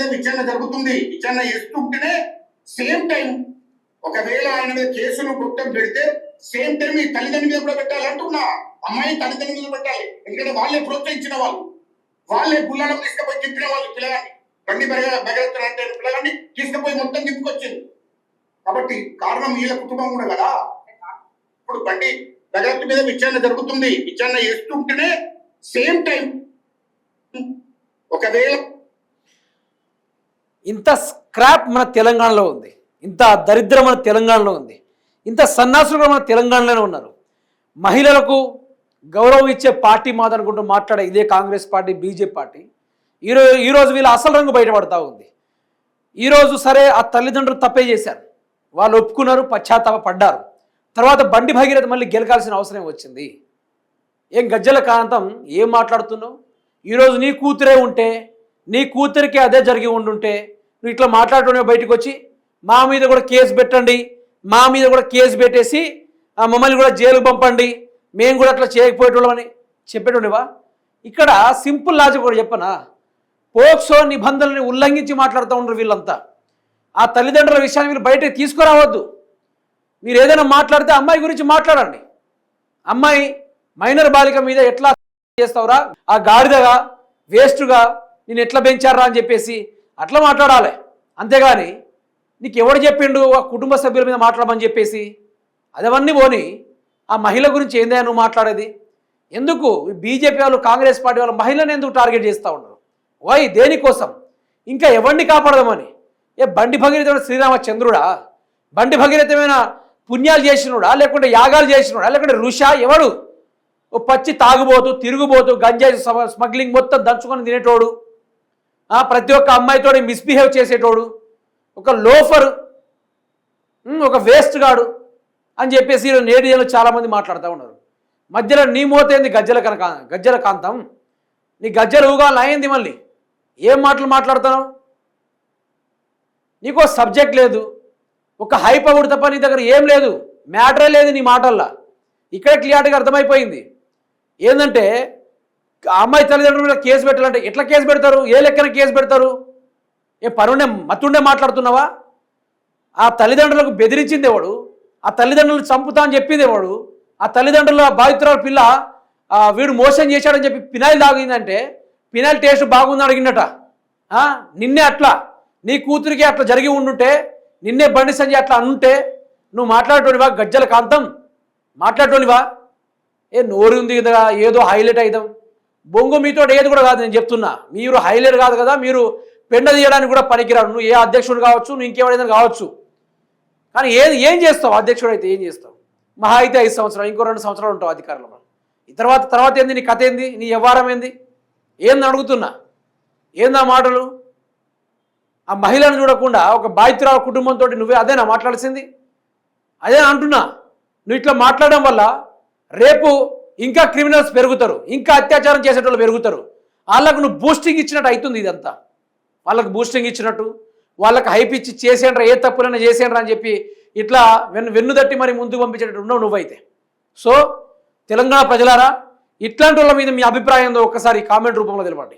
మీద విచారణ జరుగుతుంది. విచారణ చేస్తుంటేనే సేమ్ టైం ఒకవేళ ఆయన మీద కేసులు మొత్తం పెడితే సేమ్ టైం ఈ తల్లిదండ్రుల మీద కూడా పెట్టాలంటున్నా. అమ్మాయి తల్లిదండ్రుల మీద పెట్టాలి. ఎందుకంటే వాళ్ళే ప్రోత్సహించిన వాళ్ళు, వాళ్ళే గుళ్ళలో తీసుకుపోయి తిప్పిన వాళ్ళు. పిల్లగాన్ని బండి బెగరెత్తున అంటే పిల్లగాన్ని తీసుకుపోయి మొత్తం తిప్పుకొచ్చింది. కాబట్టి కారణం వీళ్ళ కుటుంబం కూడా కదా. ఇప్పుడు బండి బెగరెత్తు మీద విచారణ జరుగుతుంది. విచారణ చేస్తుంటేనే సేమ్ టైం ఒకవేళ ఇంత స్క్రాప్ మన తెలంగాణలో ఉంది, ఇంత దరిద్రం మన తెలంగాణలో ఉంది, ఇంత సన్నాసులు మన తెలంగాణలోనే ఉన్నారు. మహిళలకు గౌరవం ఇచ్చే పార్టీ మాదనుకుంటూ మాట్లాడే ఇదే కాంగ్రెస్ పార్టీ, బీజేపీ పార్టీ ఈరోజు వీళ్ళ అసలు రంగు బయటపడతా ఉంది. ఈరోజు సరే ఆ తల్లిదండ్రులు తప్పే చేశారు, వాళ్ళు ఒప్పుకున్నారు, పశ్చాత్తాప పడ్డారు. తర్వాత బండి భగీరథ మళ్ళీ గెలకాల్సిన అవసరం వచ్చింది. ఏం గజ్జల కాంతం ఏం మాట్లాడుతున్నావు? ఈరోజు నీ కూతురే ఉంటే, నీ కూతురికి అదే జరిగి ఉండుంటే నువ్వు ఇట్లా మాట్లాడుతూనే బయటకు వచ్చి మా మీద కూడా కేసు పెట్టండి, మా మీద కూడా కేసు పెట్టేసి మమ్మల్ని కూడా జైలుకు పంపండి, మేము కూడా అట్లా చేయకపోయేటోళ్ళమని చెప్పేటోనివా? ఇక్కడ సింపుల్ లాజిక్ కూడా చెప్పనా, పోక్సో నిబంధనల్ని ఉల్లంఘించి మాట్లాడుతూ ఉండరు వీళ్ళంతా. ఆ తల్లిదండ్రుల విషయాన్ని వీళ్ళు బయటకు తీసుకురావద్దు. మీరు ఏదైనా మాట్లాడితే అమ్మాయి గురించి మాట్లాడండి. అమ్మాయి మైనర్ బాలిక మీద ఎట్లా చేస్తావురా, ఆ గాడిదగా వేస్ట్గా నేను ఎట్లా పెంచారా అని చెప్పేసి అట్లా మాట్లాడాలి. అంతేగాని నీకు ఎవడు చెప్పిండు ఆ కుటుంబ సభ్యుల మీద మాట్లాడమని చెప్పేసి అదవన్నీ పోని ఆ మహిళ గురించి ఏందా నువ్వు మాట్లాడేది? ఎందుకు బీజేపీ వాళ్ళు, కాంగ్రెస్ పార్టీ వాళ్ళు మహిళను ఎందుకు టార్గెట్ చేస్తూ ఉన్నారు? వై, దేనికోసం? ఇంకా ఎవరిని కాపాడదామని? ఏ బండి భగీరథ శ్రీరామచంద్రుడా? బండి భగీరథమైన పుణ్యాలు చేసినోడా, లేకుంటే యాగాలు చేసినోడా, లేకుంటే ఋషా? ఎవడు? ఓ పచ్చి తాగుబోతు, తిరుగుబోతు, గంజాయి స్మగ్లింగ్ మొత్తం దంచుకొని తినేటోడు, ప్రతి ఒక్క అమ్మాయితో మిస్బిహేవ్ చేసేటోడు, ఒక లోఫర్, ఒక వేస్ట్ గాడు అని చెప్పేసి నేటిలో చాలామంది మాట్లాడుతూ ఉన్నారు. మధ్యలో నీ మోతేంది గజ్జల కాంతం? నీ గజ్జలు ఊగాలు అయింది. మళ్ళీ ఏం మాటలు మాట్లాడుతున్నావు? నీకో సబ్జెక్ట్ లేదు, ఒక హైప్ అవుడు తప్ప నీ దగ్గర ఏం లేదు, మ్యాటరే లేదు నీ మాటల్లో. ఇక్కడే క్లియర్గా అర్థమైపోయింది. ఏంటంటే అమ్మాయి తల్లిదండ్రుల మీద కేసు పెట్టాలంటే ఎట్లా కేసు పెడతారు? ఏ లెక్కన కేసు పెడతారు? ఏ పరుండే మత్తుండే మాట్లాడుతున్నావా? ఆ తల్లిదండ్రులకు బెదిరించింది ఎవడు? ఆ తల్లిదండ్రులు చంపుతా అని చెప్పింది ఎవడు? ఆ తల్లిదండ్రుల బాధితురాలు పిల్ల వీడు మోసం చేశాడని చెప్పి పినాయిల్ తాగిందంటే పినాయిల్ టేస్ట్ బాగుందని అడిగిందట. నిన్నే అట్లా నీ కూతురికి అట్లా జరిగి ఉండుంటే, నిన్నే బండి సంజయ్ అట్లా అనుంటే నువ్వు మాట్లాడేటోనివా? గజ్జల కాంతం మాట్లాడేటోనివా? ఏ నోరు ఉంది కదా ఏదో హైలైట్ అవుతాం. బొంగు మీతో ఏది కూడా కాదు. నేను చెప్తున్నా, మీరు హైలైట్ కాదు కదా, మీరు పెండ తీయడానికి కూడా పనికిరాడు. నువ్వు ఏ అధ్యక్షుడు కావచ్చు, నువ్వు ఇంకేమైనా కావచ్చు, కానీ ఏం చేస్తావు? అధ్యక్షుడు అయితే ఏం చేస్తావు? మహా అయితే 5 సంవత్సరాలు, ఇంకో 2 సంవత్సరాలు ఉంటావు అధికారంలో. ఈ తర్వాత ఏంది? నీ కథ ఏంది? నీ వ్యవహారం ఏంది? ఏంది అడుగుతున్నా? ఏందా మాటలు? ఆ మహిళను చూడకుండా ఒక బాధితురాల కుటుంబంతో నువ్వే అదేనా మాట్లాడాల్సింది? అదే అంటున్నా. నువ్వు ఇట్లా మాట్లాడడం వల్ల రేపు ఇంకా క్రిమినల్స్ పెరుగుతారు, ఇంకా అత్యాచారం చేసేటోళ్ళు పెరుగుతారు. వాళ్ళకు నువ్వు బూస్టింగ్ ఇచ్చినట్టు అవుతుంది. ఇదంతా వాళ్ళకు బూస్టింగ్ ఇచ్చినట్టు, వాళ్ళకి హైప్ ఇచ్చి చేసేయండ్రా, ఏ తప్పులైనా చేసేయండ్రా అని చెప్పి ఇట్లా వెన్ను తట్టి మరి ముందుకు పంపించేటట్టు ఉన్నావు నువ్వైతే. సో తెలంగాణ ప్రజలారా, ఇట్లాంటి వాళ్ళ మీద మీ అభిప్రాయం ఒక్కసారి కామెంట్ రూపంలో తెలపండి.